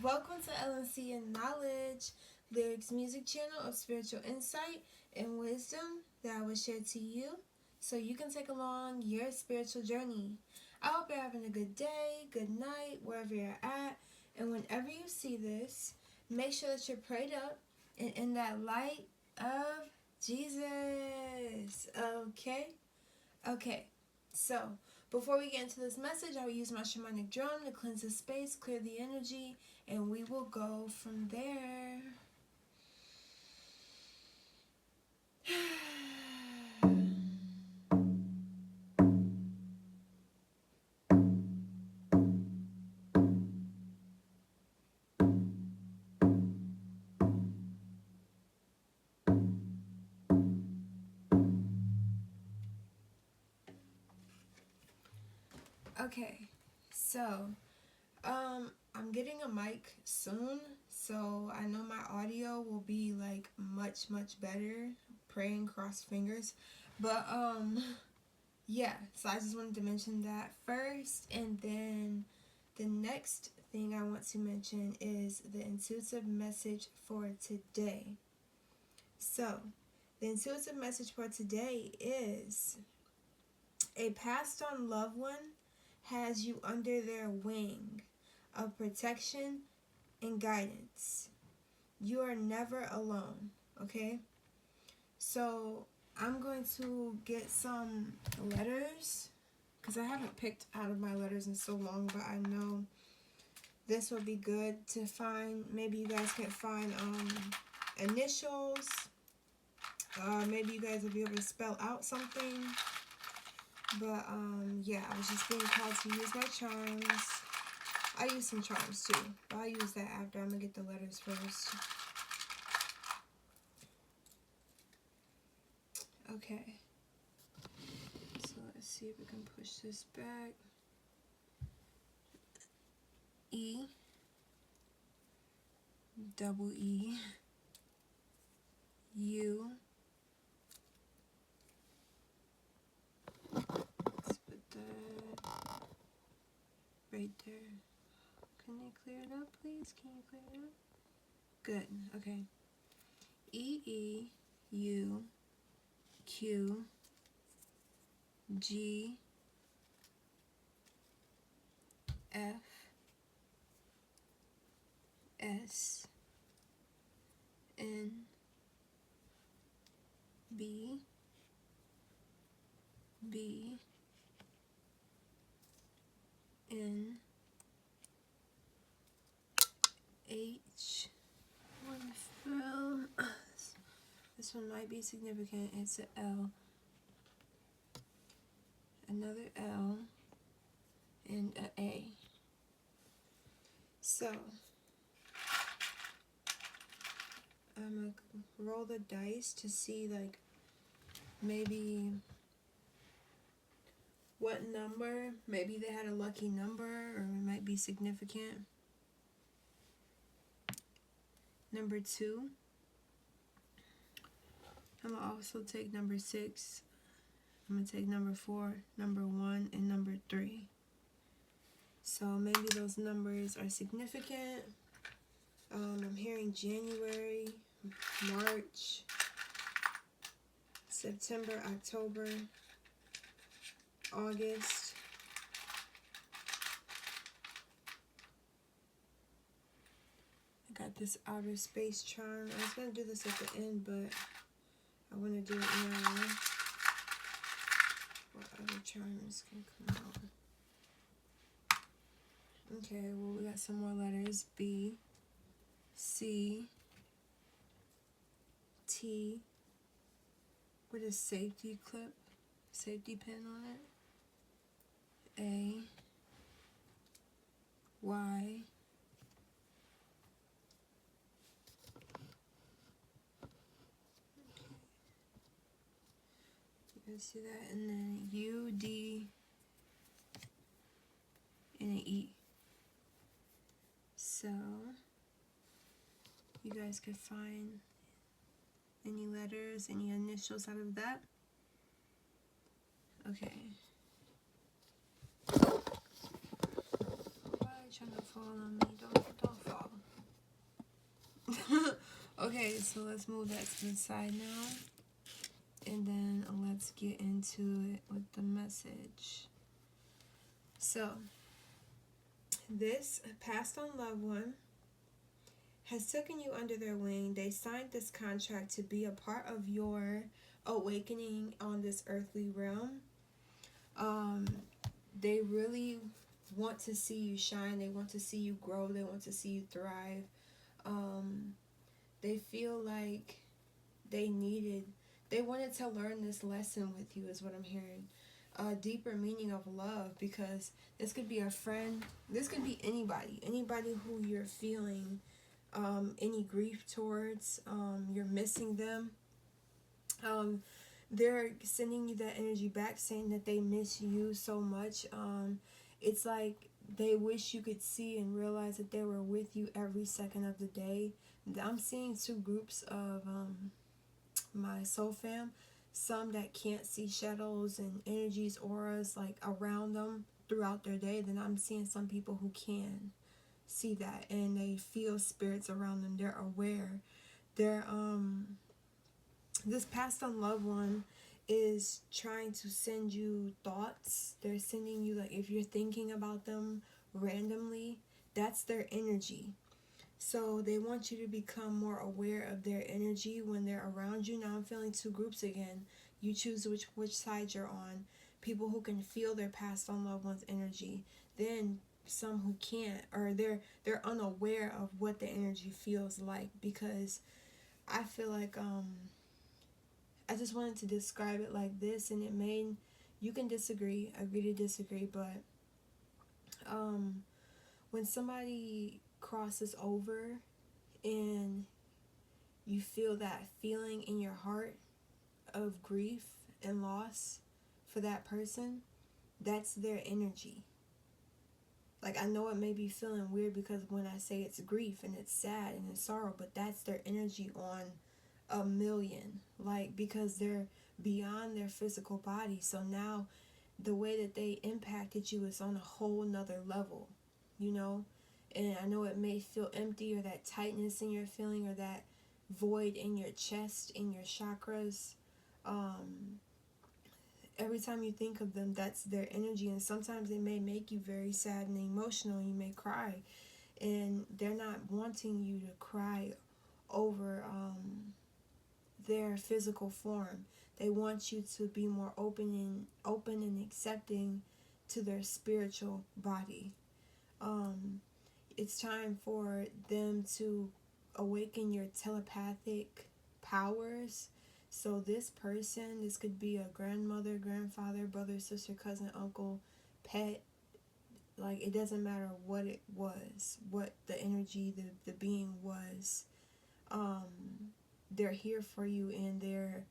Welcome to LNC and Knowledge, lyrics music channel of spiritual insight and wisdom that I will share to you so you can take along your spiritual journey. I hope you're having a good day, good night, wherever you're at, and whenever you see this, make sure that you're prayed up and in that light of Jesus. Okay, so before we get into this message, I will use my shamanic drum to cleanse the space, clear the energy, and we will go from there. Okay, so I'm getting a mic soon, so I know my audio will be like much better. Praying cross fingers. But yeah, so I just wanted to mention that first, and then the next thing I want to mention is the intuitive message for today. So, the intuitive message for today is a passed on loved one has you under their wing of protection and guidance. You are never alone, okay? So I'm going to get some letters because I haven't picked out of my letters in so long, but I know this will be good to find. Maybe you guys can find initials. Maybe you guys will be able to spell out something. But yeah, I was just being called to use my charms. I use some charms too, but I'll use that after. I'm gonna get the letters first. Okay. So let's see if we can push this back. E, double E, U. Let's put that right there. Can you clear it up, please? Can you clear it up? Good. Okay. E, U, Q, G, F, S, N, B, N, H. One fell. This one might be significant. It's an L. Another L. And an A. So I'm going to roll the dice to see, like, maybe what number. Maybe they had a lucky number, or it might be significant. Number 2. I'm going to also take number 6. I'm going to take number 4, number 1, and number 3. So maybe those numbers are significant. I'm hearing January, March, September, October, August. I got this outer space charm. I was going to do this at the end, but I want to do it now. What other charms can come out? Okay, well, we got some more letters. B, C, T, with a safety clip, safety pin on it. A, Y, you guys see that? And then U, D, and an E. So you guys could find any letters, any initials out of that. Okay. Why are you trying to fall on me? Don't fall. Okay, so let's move that to the side now. And then let's get into it with the message. So, this passed on loved one has taken you under their wing. They signed this contract to be a part of your awakening on this earthly realm. Um, they really want to see you shine. They want to see you grow. They want to see you thrive. Um, they feel like they wanted to learn this lesson with you, is what I'm hearing. A deeper meaning of love, because this could be a friend, this could be anybody who you're feeling any grief towards, you're missing them. Um, they're sending you that energy back, saying that they miss you so much. It's like they wish you could see and realize that they were with you every second of the day. I'm seeing two groups of my soul fam, some that can't see shadows and energies, auras like around them throughout their day. Then I'm seeing some people who can see that and they feel spirits around them. They're aware. They're this passed on loved one is trying to send you thoughts. They're sending you, like, if you're thinking about them randomly, that's their energy. So they want you to become more aware of their energy when they're around you. Now I'm feeling two groups again. You choose which side you're on. People who can feel their passed on loved one's energy. Then some who can't, or they're unaware of what the energy feels like, because I feel like I just wanted to describe it like this, and it may, you can disagree, agree to disagree, but when somebody crosses over and you feel that feeling in your heart of grief and loss for that person, that's their energy. Like, I know it may be feeling weird because when I say it's grief and it's sad and it's sorrow, but that's their energy on a million. Like, because they're beyond their physical body. So now the way that they impacted you is on a whole nother level, you know? And I know it may feel empty, or that tightness in your feeling, or that void in your chest, in your chakras. Every time you think of them, that's their energy. And sometimes it may make you very sad and emotional. You may cry. And they're not wanting you to cry over their physical form. They want you to be more open and accepting to their spiritual body. It's time for them to awaken your telepathic powers. So this person, this could be a grandmother, grandfather, brother, sister, cousin, uncle, pet. Like, it doesn't matter what it was, what the energy, the being was. They're here for you, and they're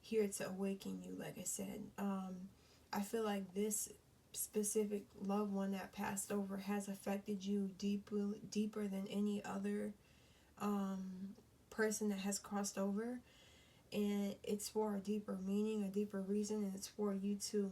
here to awaken you. Like I said, I feel like this specific loved one that passed over has affected you deeper than any other person that has crossed over, and it's for a deeper meaning, a deeper reason, and it's for you to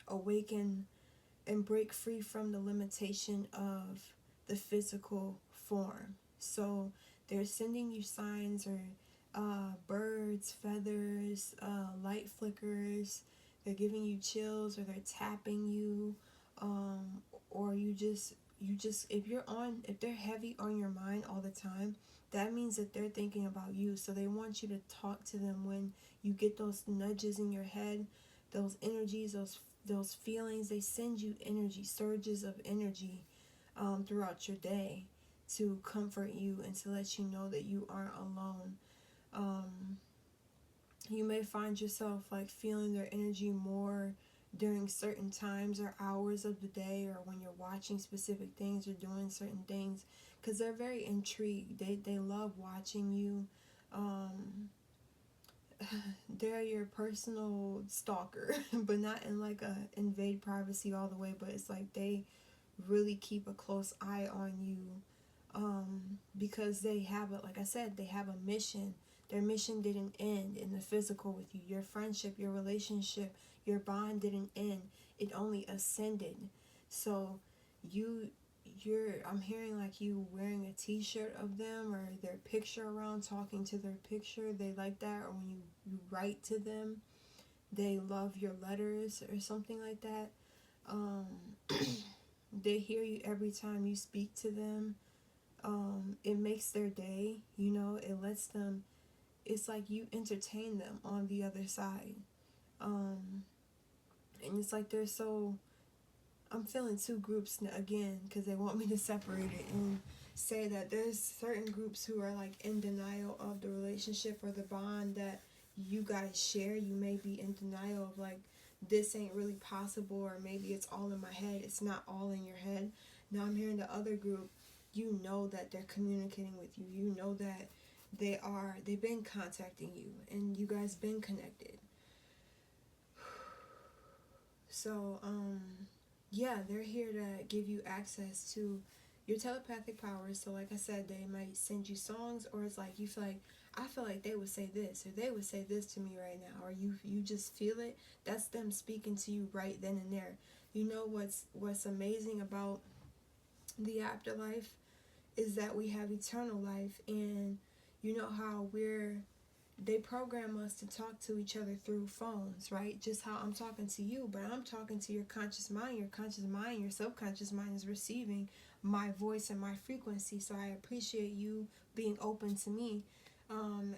awaken and break free from the limitation of the physical form. So they're sending you signs, or birds, feathers, light flickers. They're giving you chills, or they're tapping you, or if they're heavy on your mind all the time, that means that they're thinking about you. So they want you to talk to them when you get those nudges in your head, those energies, those feelings. They send you energy, surges of energy throughout your day, to comfort you and to let you know that you aren't alone. You may find yourself like feeling their energy more during certain times or hours of the day, or when you're watching specific things or doing certain things, because they're very intrigued. They love watching you. They're your personal stalker, but not in like a invade privacy all the way, but it's like they really keep a close eye on you, because they have like I said, they have a mission. Their mission didn't end in the physical with you. Your friendship, your relationship, your bond didn't end. It only ascended. So you I'm hearing like you wearing a t-shirt of them or their picture around, talking to their picture. They like that. Or when you write to them, they love your letters or something like that. Um, they hear you every time you speak to them. It makes their day, you know. It lets them, it's like you entertain them on the other side. um, and it's like they're so, I'm feeling two groups again because they want me to separate it and say that there's certain groups who are like in denial of the relationship or the bond that you guys share. You may be in denial of like, this ain't really possible, or maybe it's all in my head. It's not all in your head. Now I'm hearing the other group, you know that they're communicating with you. You know that they've been contacting you and you guys been connected. So, yeah, they're here to give you access to your telepathic powers. So, like I said, they might send you songs, or it's like you feel like, I feel like they would say this, or they would say this to me right now, or you just feel it. That's them speaking to you right then and there. You know what's amazing about the afterlife is that we have eternal life, and you know how they program us to talk to each other through phones, right? Just how I'm talking to you, but I'm talking to your conscious mind. Your conscious mind, your subconscious mind is receiving my voice and my frequency. So I appreciate you being open to me,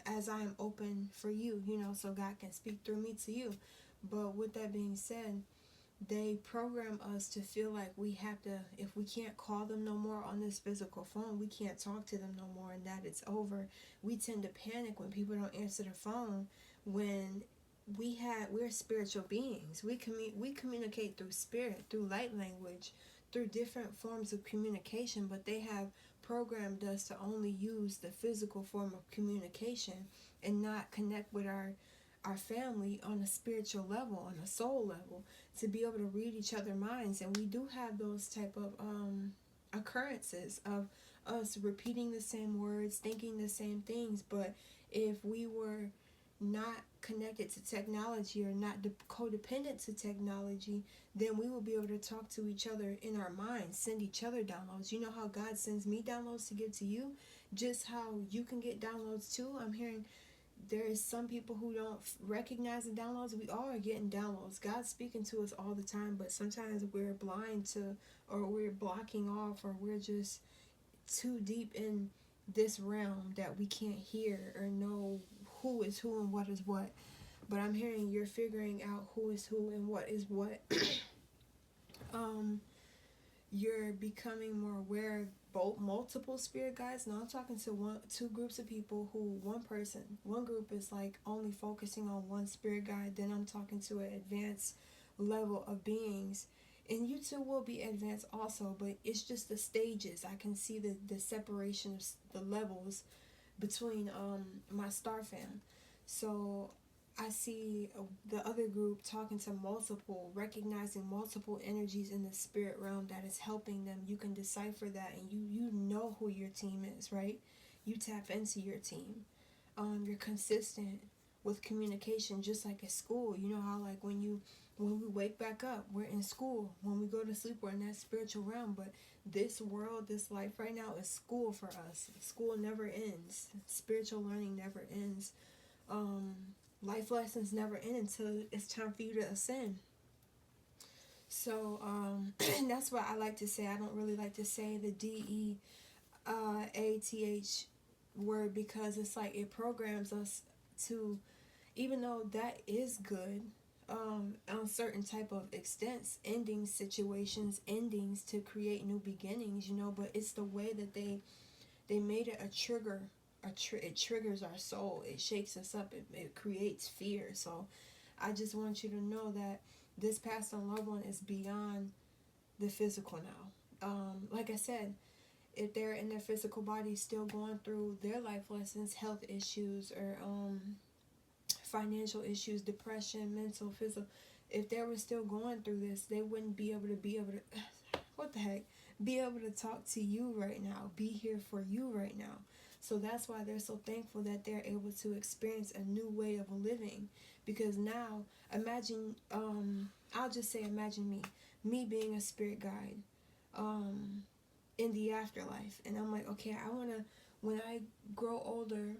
as I am open for you, you know, so God can speak through me to you. But with that being said, they program us to feel like we have to, if we can't call them no more on this physical phone, we can't talk to them no more, and that it's over. We tend to panic when people don't answer the phone, when we're spiritual beings. We communicate through spirit, through light language, through different forms of communication, but they have programmed us to only use the physical form of communication and not connect with our family on a spiritual level, on a soul level, to be able to read each other's minds. And we do have those type of occurrences of us repeating the same words, thinking the same things. But if we were not connected to technology, or not codependent to technology, then we will be able to talk to each other in our minds, send each other downloads. You know how God sends me downloads to give to you, just how you can get downloads too. I'm hearing there is some people who don't recognize the downloads. We all are getting downloads. God's speaking to us all the time, but sometimes we're blind to, or we're blocking off, or we're just too deep in this realm that we can't hear or know who is who and what is what. But I'm hearing you're figuring out who is who and what is what. um, you're becoming more aware of both multiple spirit guides. Now I'm talking to two groups of people who, one group is like only focusing on one spirit guide. Then I'm talking to an advanced level of beings, and you two will be advanced also, but it's just the stages. I can see the separation of the levels between my star fam. So I see the other group talking to multiple, recognizing multiple energies in the spirit realm that is helping them. You can decipher that, and you know who your team is, right? You tap into your team. You're consistent with communication, just like at school. You know how like when we wake back up, we're in school. When we go to sleep, we're in that spiritual realm. But this world, this life right now is school for us. School never ends. Spiritual learning never ends. Um, Life lessons never end until it's time for you to ascend. So that's what I like to say. I don't really like to say the DEATH word, because it's like it programs us to, even though that is good, on certain type of extents, ending situations, endings to create new beginnings, you know. But it's the way that they made it a trigger. It triggers our soul. It shakes us up. It creates fear. So I just want you to know that this passed on loved one is beyond the physical now. Like I said, if they're in their physical body still going through their life lessons, health issues, or financial issues, depression, mental, physical, if they were still going through this, they wouldn't be able to what the heck, be able to talk to you right now, be here for you right now. So that's why they're so thankful that they're able to experience a new way of living. Because now, imagine, I'll just say, imagine me being a spirit guide. in the afterlife. And I'm like, okay, I want to, when I grow older,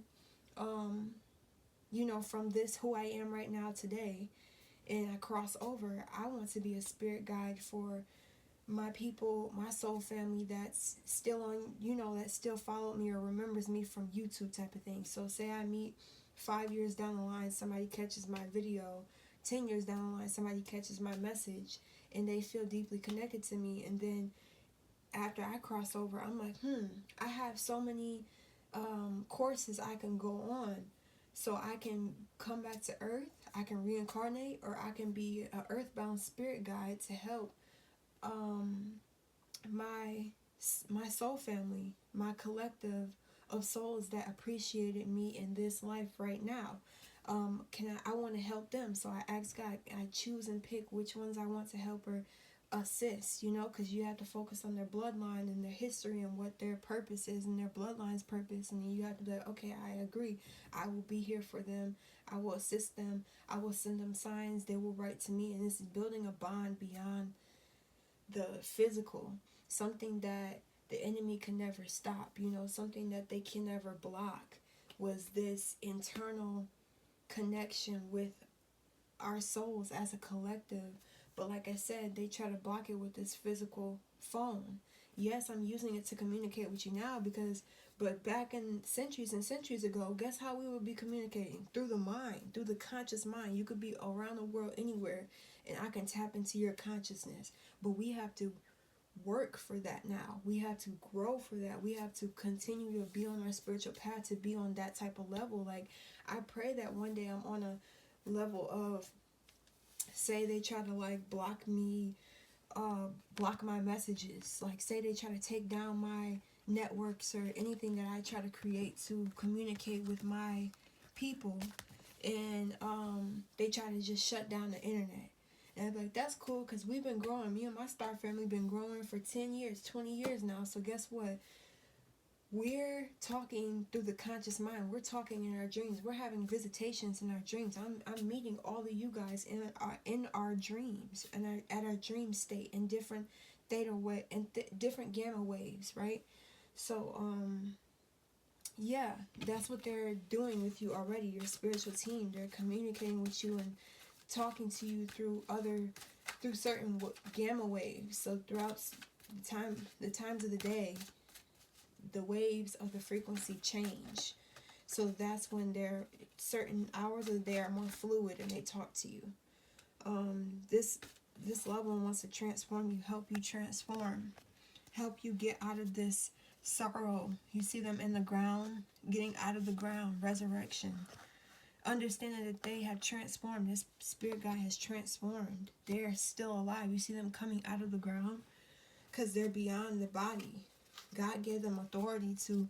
you know, from this who I am right now today, and I cross over, I want to be a spirit guide for my people, my soul family that's still on, you know, that still followed me or remembers me from YouTube type of thing. So say I meet 5 years down the line, somebody catches my video, 10 years down the line, somebody catches my message, and they feel deeply connected to me. And then after I cross over, I'm like, I have so many courses I can go on. So I can come back to earth, I can reincarnate, or I can be an earthbound spirit guide to help um, my my soul family, my collective of souls that appreciated me in this life right now. I want to help them, so I ask God, I choose and pick which ones I want to help or assist, you know, because you have to focus on their bloodline and their history and what their purpose is and their bloodline's purpose. And then you have to be like, okay, I agree, I will be here for them, I will assist them, I will send them signs, they will write to me. And this is building a bond beyond the physical, something that the enemy can never stop, you know, something that they can never block, was this internal connection with our souls as a collective. But like I said, they try to block it with this physical phone. Yes, I'm using it to communicate with you now because, but back in centuries and centuries ago, guess how we would be communicating? Through the mind, through the conscious mind. You could be around the world anywhere and I can tap into your consciousness. But we have to work for that now. We have to grow for that. We have to continue to be on our spiritual path to be on that type of level. Like, I pray that one day I'm on a level of, say they try to like block me, block my messages, like say they try to take down my networks or anything that I try to create to communicate with my people, and they try to just shut down the internet. And I'm like, that's cool because we've been growing. Me and my star family been growing for 10 years, 20 years now. So guess what? We're talking through the conscious mind. We're talking in our dreams. We're having visitations in our dreams. I'm meeting all of you guys in our dreams and at our dream state in different theta wave and different gamma waves, right? So yeah, that's what they're doing with you already. Your spiritual team. They're communicating with you and talking to you through certain gamma waves. So throughout the times of the day, the waves of the frequency change. So that's when there certain hours of the day are more fluid and they talk to you. This loved one wants to transform you, help you transform, help you get out of this sorrow. You see them in the ground, getting out of the ground, resurrection. Understanding that they have transformed. This spirit guide has transformed. They're still alive. You see them coming out of the ground because they're beyond the body. God gave them authority to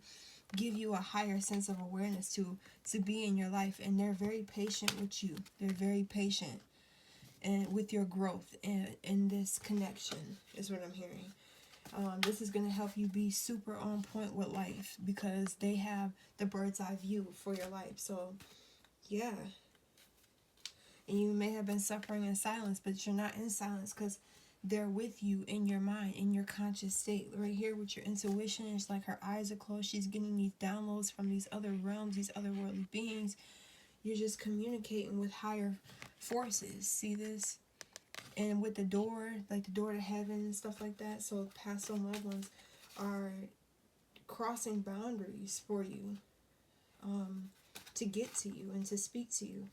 give you a higher sense of awareness to be in your life, and they're very patient with you. They're very patient and with your growth and in this connection is what I'm hearing. This is going to help you be super on point with life because they have the bird's eye view for your life. So yeah, and you may have been suffering in silence, but you're not in silence because they're with you in your mind, in your conscious state. Right here with your intuition, it's like her eyes are closed. She's getting these downloads from these other realms, these otherworldly beings. You're just communicating with higher forces. See this? And with the door, like the door to heaven and stuff like that. So past and loved ones are crossing boundaries for you to get to you and to speak to you.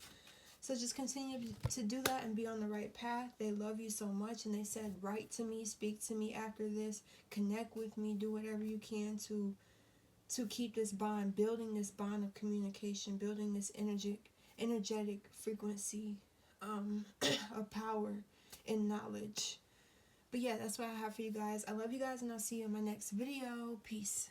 So just continue to do that and be on the right path. They love you so much, and they said, write to me, speak to me after this, connect with me, do whatever you can to keep this bond, building this bond of communication, building this energetic frequency of power and knowledge. But yeah, that's what I have for you guys. I love you guys, and I'll see you in my next video. Peace.